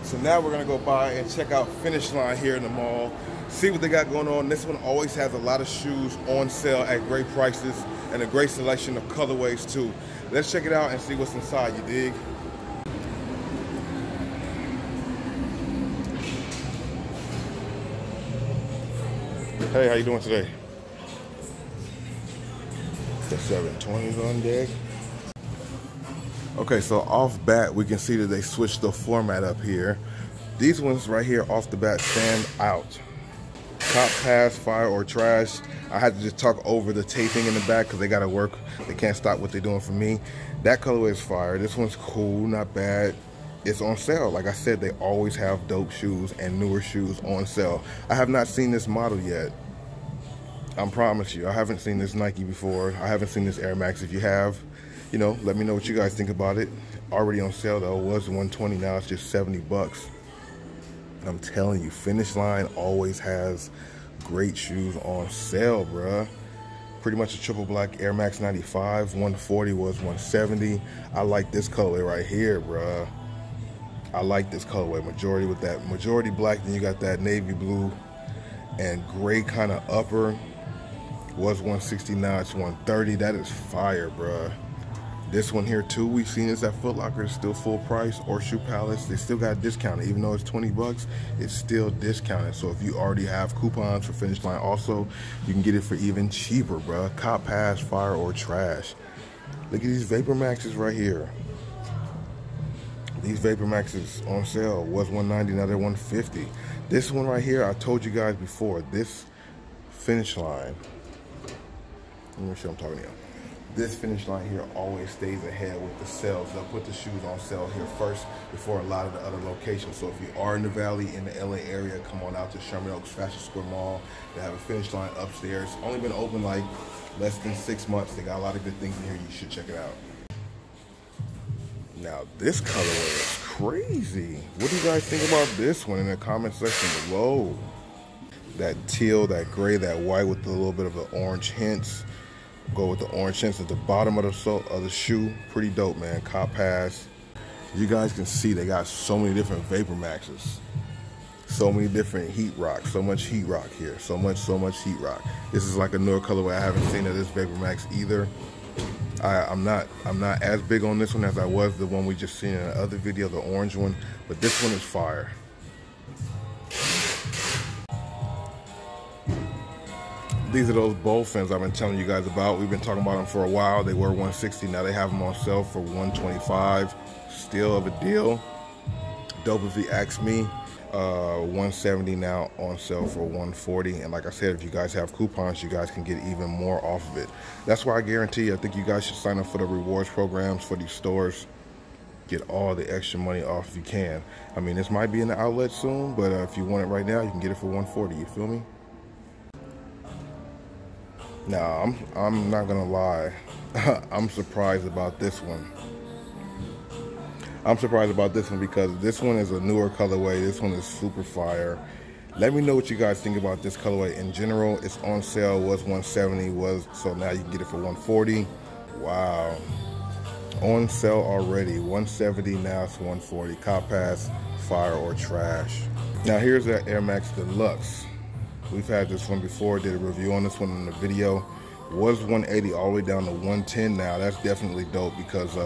So now we're gonna go by and check out Finish Line here in the mall, see what they got going on. This one always has a lot of shoes on sale at great prices and a great selection of colorways too. Let's check it out and see what's inside, you dig? Hey, how you doing today? The 720s on deck. Okay, so off bat, we can see that they switched the format up here. These ones right here off the bat stand out. Top, pass, fire, or trash. I had to just talk over the taping in the back because they gotta work. They can't stop what they're doing for me. That colorway is fire. This one's cool, not bad. It's on sale. Like I said, they always have dope shoes and newer shoes on sale. I have not seen this model yet. I promise you, I haven't seen this Nike before. I haven't seen this Air Max. If you have, you know, let me know what you guys think about it. Already on sale though. It was $120, now it's just 70 bucks. I'm telling you, Finish Line always has great shoes on sale, bruh. Pretty much a triple black Air Max 95, 140 was 170. I like this colorway right here, bruh. I like this colorway, majority with that majority black, then you got that navy blue and gray kind of upper. Was 160, now it's 130. That is fire, bruh. This one here too, we've seen this at Foot Locker. It's still full price, or Shoe Palace. They still got discounted. Even though it's 20 bucks, it's still discounted. So if you already have coupons for Finish Line also, you can get it for even cheaper, bruh. Cop, pass, fire, or trash. Look at these Vapormaxes right here. These Vapormaxes on sale was 190, now they're 150. This one right here, I told you guys before, this Finish Line, let me make sure I'm talking to you. This Finish Line here always stays ahead with the sales. They'll put the shoes on sale here first before a lot of the other locations. So if you are in the Valley, in the LA area, come on out to Sherman Oaks Fashion Square Mall. They have a Finish Line upstairs. Only been open like less than 6 months. They got a lot of good things in here. You should check it out. Now this colorway is crazy. What do you guys think about this one in the comment section below? That teal, that gray, that white with a little bit of the orange hints. Go with the orange hints at the bottom of the shoe. Pretty dope, man. Cop, pass. You guys can see they got so many different Vapormaxes. So many different heat rock. So much heat rock here. So much heat rock. This is like a newer colorway. I haven't seen of this Vapormax either. I'm not as big on this one as I was the one we just seen in the other video, the orange one. But this one is fire. These are those bowl fins I've been telling you guys about. We've been talking about them for a while. They were 160, now they have them on sale for 125. Still of a deal. Dope if you ask me. 170 now on sale for 140. And like I said, if you guys have coupons, you guys can get even more off of it. That's why I guarantee you, I think you guys should sign up for the rewards programs for these stores. Get all the extra money off if you can. I mean, this might be in the outlet soon, but if you want it right now, you can get it for 140. You feel me? Now, I'm not gonna lie. I'm surprised about this one. I'm surprised about this one because this one is a newer colorway. This one is super fire. Let me know what you guys think about this colorway in general. It's on sale, was 170, so now you can get it for 140. Wow. On sale already, 170, now it's 140. Cop, pass, fire, or trash. Now here's that Air Max Deluxe. We've had this one before, did a review on this one in the video. Was 180 all the way down to 110 now. That's definitely dope because,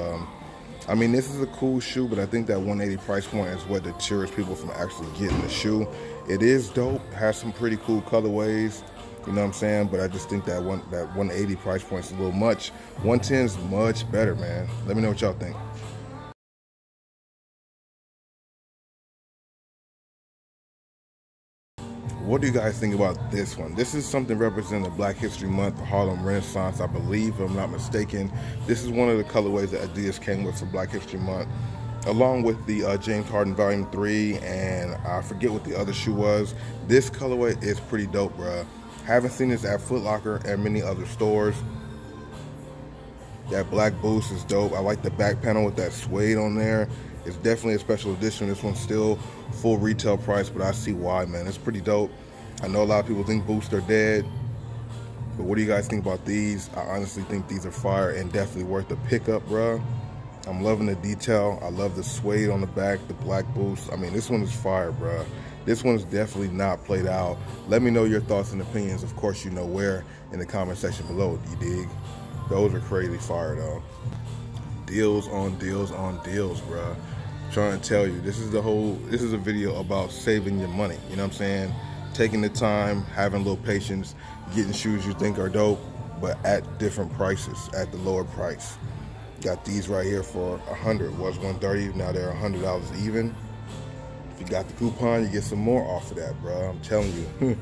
I mean, this is a cool shoe, but I think that 180 price point is what deters people from actually getting the shoe. It is dope, has some pretty cool colorways, you know what I'm saying? But I just think that 180 price point is a little much. 110 is much better, man. Let me know what y'all think. What do you guys think about this one? This is something representing Black History Month, the Harlem Renaissance, I believe, if I'm not mistaken. This is one of the colorways that Adidas came with for Black History Month, along with the James Harden Volume 3, and I forget what the other shoe was. This colorway is pretty dope, bruh. Haven't seen this at Foot Locker and many other stores. That black boost is dope. I like the back panel with that suede on there. It's definitely a special edition. This one's still full retail price, but I see why, man. It's pretty dope. I know a lot of people think boosts are dead, but what do you guys think about these? I honestly think these are fire and definitely worth the pickup, bruh. I'm loving the detail. I love the suede on the back, the black boost. I mean, this one is fire, bruh. This one's definitely not played out. Let me know your thoughts and opinions. Of course, you know where in the comment section below, you dig? Those are crazy fire, though. Deals on deals on deals, bruh. I'm trying to tell you, this is a video about saving your money. You know what I'm saying? Taking the time, having a little patience, getting shoes you think are dope, but at different prices, at the lower price. Got these right here for $100. Was $130. Now they're $100 even. If you got the coupon, you get some more off of that, bro. I'm telling you.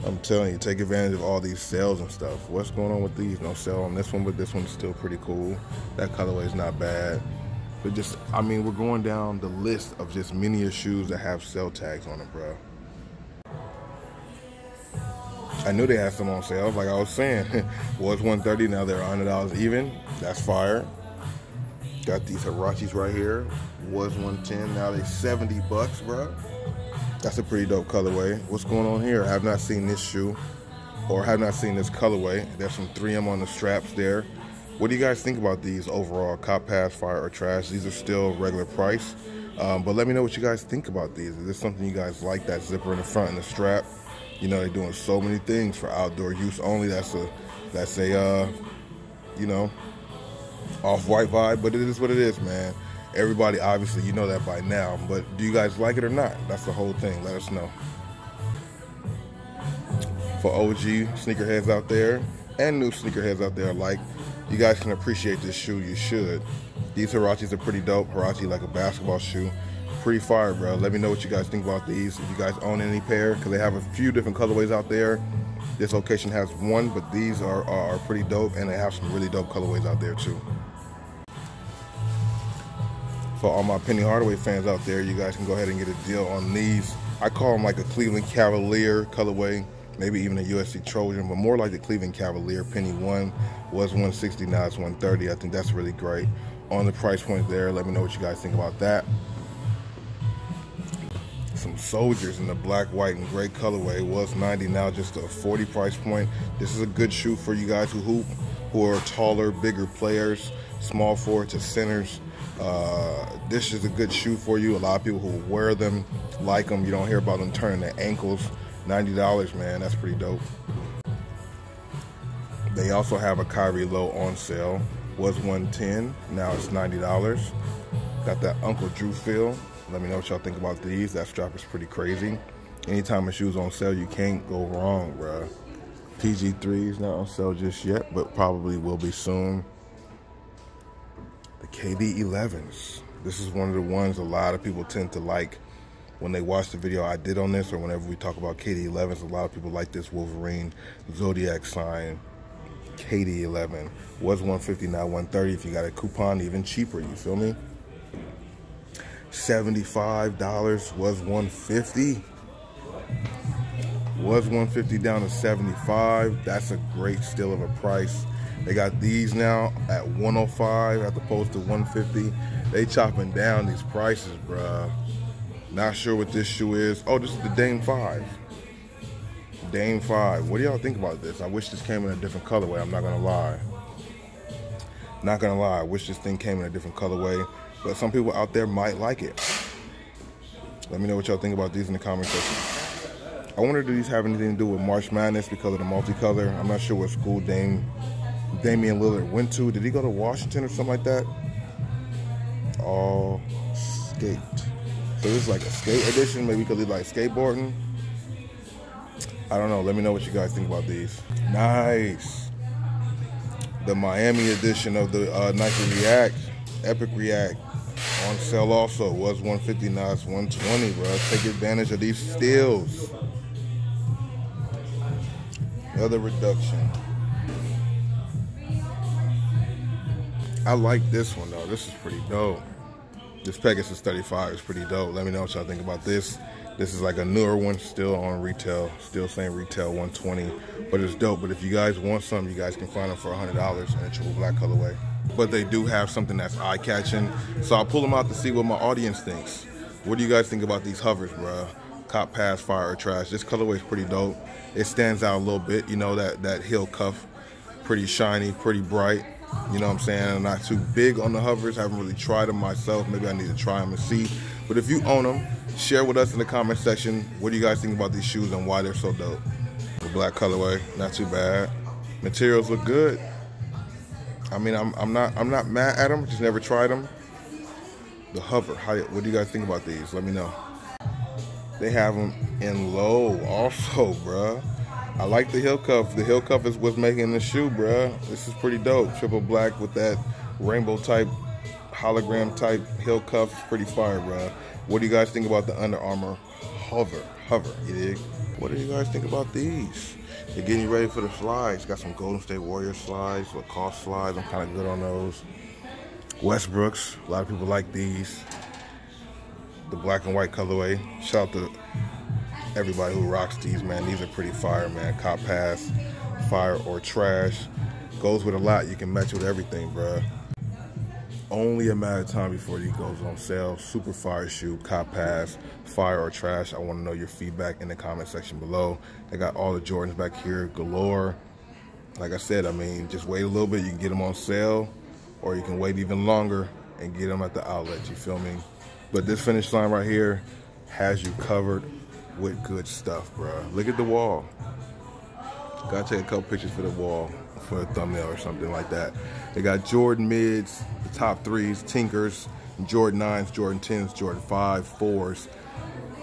I'm telling you, take advantage of all these sales and stuff. What's going on with these? No sale on this one, but this one's still pretty cool. That colorway is not bad. But just, I mean, we're going down the list of just many shoes that have sale tags on them, bro. I knew they had some on sale, like I was saying. Was $130, now they're $100 even. That's fire. Got these Huaraches right here. Was $110, now they're $70, bro. That's a pretty dope colorway. What's going on here? I have not seen this shoe, or have not seen this colorway. There's some 3M on the straps there. What do you guys think about these overall? Cop, pass, fire, or trash? These are still regular price. But let me know what you guys think about these. Is this something you guys like, that zipper in the front and the strap? You know, they're doing so many things for outdoor use only. That's a you know, off-white vibe, but it is what it is, man. Everybody, obviously, you know that by now, but do you guys like it or not? That's the whole thing. Let us know. For OG sneakerheads out there and new sneakerheads out there alike, you guys can appreciate this shoe. You should. These Huaraches are pretty dope. Huarache like a basketball shoe. Pretty fire, bro. Let me know what you guys think about these. If you guys own any pair, because they have a few different colorways out there. This location has one, but these are pretty dope, and they have some really dope colorways out there too. For all my Penny Hardaway fans out there, you guys can go ahead and get a deal on these. I call them like a Cleveland Cavalier colorway, maybe even a USC Trojan, but more like the Cleveland Cavalier. Penny 1 was $160, now it's $130. I think that's really great. On the price point there, let me know what you guys think about that. Some Soldiers in the black, white, and gray colorway. Was $90, now just a $40 price point. This is a good shoe for you guys who hoop, who are taller, bigger players, small forward to centers. This is a good shoe for you. A lot of people who wear them like them. You don't hear about them turning their ankles. $90, man, that's pretty dope. They also have a Kyrie low on sale. Was $110, now it's $90. Got that Uncle Drew feel. Let me know what y'all think about these. That strap is pretty crazy. Anytime a shoe's on sale, you can't go wrong, bruh. PG3's not on sale just yet, but probably will be soon. The KD11s. This is one of the ones a lot of people tend to like when they watch the video I did on this, or whenever we talk about KD11s. A lot of people like this Wolverine Zodiac sign KD11. Was $150, now $130. If you got a coupon, even cheaper, you feel me? $75, was $150. Was $150 down to $75. That's a great steal of a price. They got these now at $105 as opposed to $150. They chopping down these prices, bruh. Not sure what this shoe is. Oh, this is the Dame 5. Dame 5. What do y'all think about this? I wish this came in a different colorway. I'm not gonna lie. Not gonna lie. I wish this thing came in a different colorway. But some people out there might like it. Let me know what y'all think about these in the comment section. I wonder, do these have anything to do with March Madness because of the multicolor? I'm not sure what school Damian Lillard went to. Did he go to Washington or something like that? All skate. So this is like a skate edition, maybe because he like skateboarding. I don't know. Let me know what you guys think about these. Nice. The Miami edition of the Nike React, Epic React, on sale also. Was $150, now it's $120, bro. Take advantage of these steals. Another reduction. I like this one though. This is pretty dope. This Pegasus 35 is pretty dope. Let me know what y'all think about this. This is like a newer one, still on retail, still saying retail $120, but it's dope. But if you guys want some, you guys can find them for $100 in a triple black colorway. But they do have something that's eye-catching, so I'll pull them out to see what my audience thinks. What do you guys think about these hovers, bro? Cop, pass, fire, or trash? This colorway is pretty dope. It stands out a little bit, you know, that heel cuff, pretty shiny, pretty bright. You know what I'm saying? I'm not too big on the hovers. Haven't really tried them myself. Maybe I need to try them and see. But if you own them, share with us in the comment section. What do you guys think about these shoes and why they're so dope? The black colorway, not too bad. Materials look good. I mean, I'm not mad at them. Just never tried them. The hover, what do you guys think about these? Let me know. They have them in low also, bruh. I like the heel cuff. The heel cuff is what's making the shoe, bruh. This is pretty dope. Triple black with that rainbow type, hologram type heel cuff. It's pretty fire, bruh. What do you guys think about the Under Armour hover, you dig? What do you guys think about these? They're getting you ready for the slides. Got some Golden State Warriors slides, Lacoste slides. I'm kind of good on those. Westbrooks, a lot of people like these. The black and white colorway. Shout out to everybody who rocks these, man. These are pretty fire, man. Cop pass, fire or trash. Goes with a lot. You can match with everything, bruh. Only a matter of time before these goes on sale. Super fire shoe, cop pass, fire or trash. I want to know your feedback in the comment section below. They got all the Jordans back here galore. Like I said, I mean, just wait a little bit. You can get them on sale, or you can wait even longer and get them at the outlet. You feel me? But this finish line right here has you covered with good stuff, bro. Look at the wall. Gotta take a couple pictures for the wall, for a thumbnail or something like that. They got Jordan mids, the top threes, Tinkers, Jordan 9s, Jordan 10s, Jordan 5, 4s.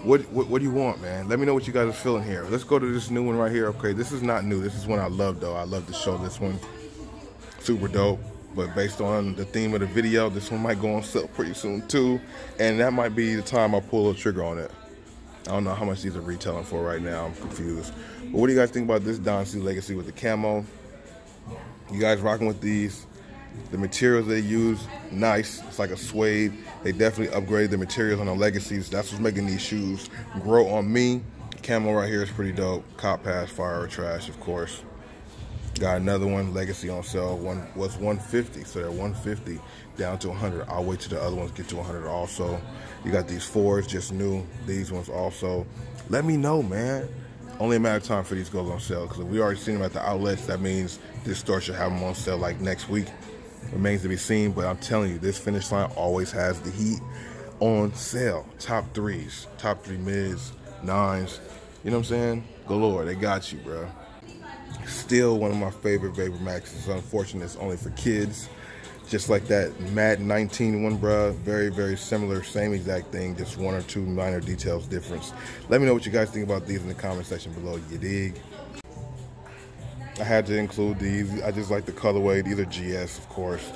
What do you want, man? Let me know what you guys are feeling here. Let's go to this new one right here. Okay, this is not new. This is one I love, though. I love to show this one. Super dope. But based on the theme of the video, this one might go on sale pretty soon too. And that might be the time I pull the trigger on it. I don't know how much these are retailing for right now. I'm confused. But what do you guys think about this Dynasty Legacy with the camo? You guys rocking with these? The materials they use, nice. It's like a suede. They definitely upgraded the materials on the Legacies. That's what's making these shoes grow on me. Camo right here is pretty dope. Cop pass, fire or trash, of course. Got another one, Legacy on sale. One was 150, so they're 150 down to 100. I'll wait till the other ones get to 100 also. You got these 4s, just new. These ones also. Let me know, man. Only a matter of time for these goes on sale, because if we already seen them at the outlets, that means this store should have them on sale like next week. Remains to be seen, but I'm telling you, this finish line always has the heat on sale. Top threes, top 3 mids, 9s. You know what I'm saying? Galore, they got you, bro. Still one of my favorite Vapormaxes. Unfortunately, it's only for kids. Just like that Madden 19 one, bruh. Very, very similar. Same exact thing. Just 1 or 2 minor details difference. Let me know what you guys think about these in the comment section below. You dig? I had to include these. I just like the colorway. These are GS, of course.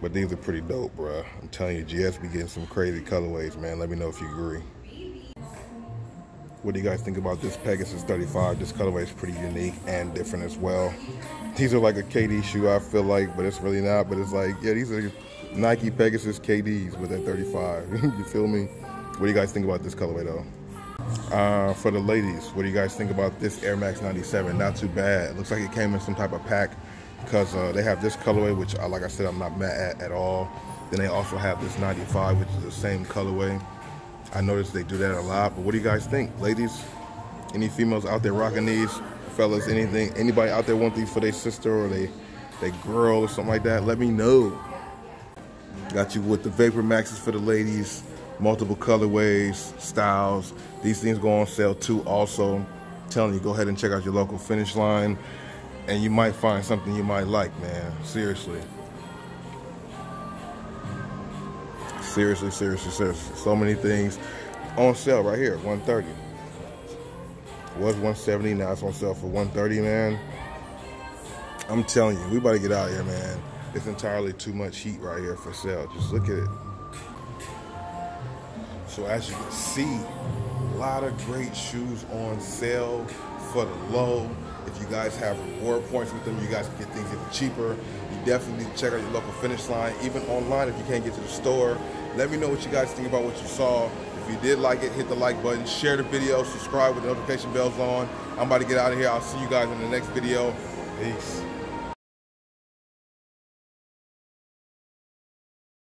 But these are pretty dope, bruh. I'm telling you, GS be getting some crazy colorways, man. Let me know if you agree. What do you guys think about this Pegasus 35? This colorway is pretty unique and different as well. These are like a KD shoe, I feel like, but it's really not. But it's like, yeah, these are Nike Pegasus KDs with that 35. You feel me? What do you guys think about this colorway, though? For the ladies, what do you guys think about this Air Max 97? Not too bad. It looks like it came in some type of pack, because they have this colorway, which, like I said, I'm not mad at all. Then they also have this 95, which is the same colorway. I noticed they do that a lot, but what do you guys think? Ladies, any females out there rocking these? Fellas, anybody out there want these for their sister or they girl or something like that? Let me know. Got you with the Vapormaxes for the ladies, multiple colorways, styles. These things go on sale too also. I'm telling you, go ahead and check out your local finish line, and you might find something you might like, man. Seriously. Seriously. So many things on sale right here, 130. Was 170, now it's on sale for 130, man. I'm telling you, we about to get out of here, man. It's entirely too much heat right here for sale. Just look at it. So as you can see, a lot of great shoes on sale for the low. If you guys have reward points with them, you guys can get things even cheaper. You definitely need to check out your local finish line, even online if you can't get to the store. Let me know what you guys think about what you saw. If you did like it, hit the like button, share the video, subscribe with the notification bells on. I'm about to get out of here. I'll see you guys in the next video. Peace.